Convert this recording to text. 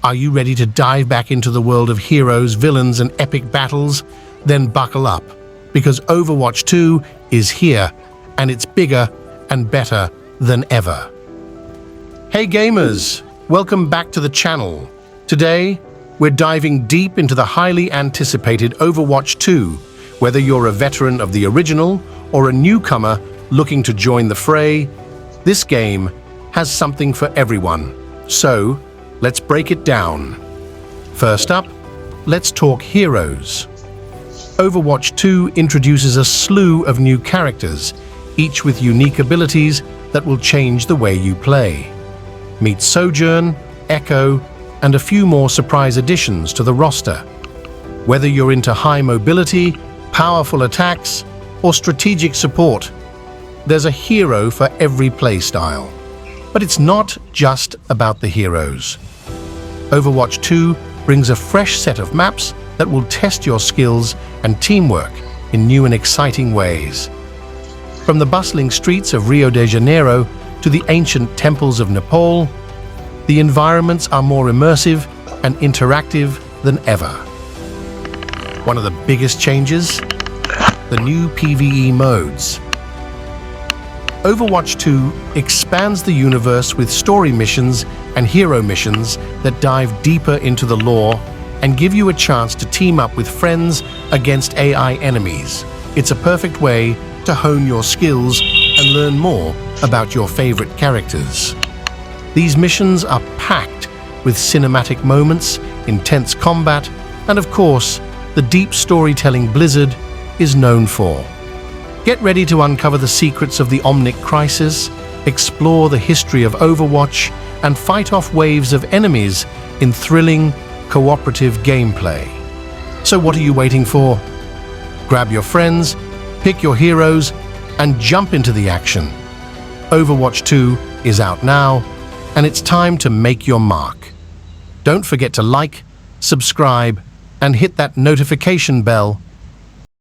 Are you ready to dive back into the world of heroes, villains, and epic battles? Then buckle up, because Overwatch 2 is here, and it's bigger and better than ever. Hey gamers, welcome back to the channel. Today, we're diving deep into the highly anticipated Overwatch 2, whether you're a veteran of the original or a newcomer looking to join the fray. This game has something for everyone. So, let's break it down. First up, let's talk heroes. Overwatch 2 introduces a slew of new characters, each with unique abilities that will change the way you play. Meet Sojourn, Echo, and a few more surprise additions to the roster. Whether you're into high mobility, powerful attacks, or strategic support, there's a hero for every playstyle. But it's not just about the heroes. Overwatch 2 brings a fresh set of maps that will test your skills and teamwork in new and exciting ways. From the bustling streets of Rio de Janeiro to the ancient temples of Nepal, the environments are more immersive and interactive than ever. One of the biggest changes? The new PvE modes. Overwatch 2 expands the universe with story missions and hero missions that dive deeper into the lore and give you a chance to team up with friends against AI enemies. It's a perfect way to hone your skills and learn more about your favorite characters. These missions are packed with cinematic moments, intense combat, and of course, the deep storytelling Blizzard is known for. Get ready to uncover the secrets of the Omnic Crisis, explore the history of Overwatch, and fight off waves of enemies in thrilling, cooperative gameplay. So what are you waiting for? Grab your friends, pick your heroes, and jump into the action. Overwatch 2 is out now, and it's time to make your mark. Don't forget to like, subscribe, and hit that notification bell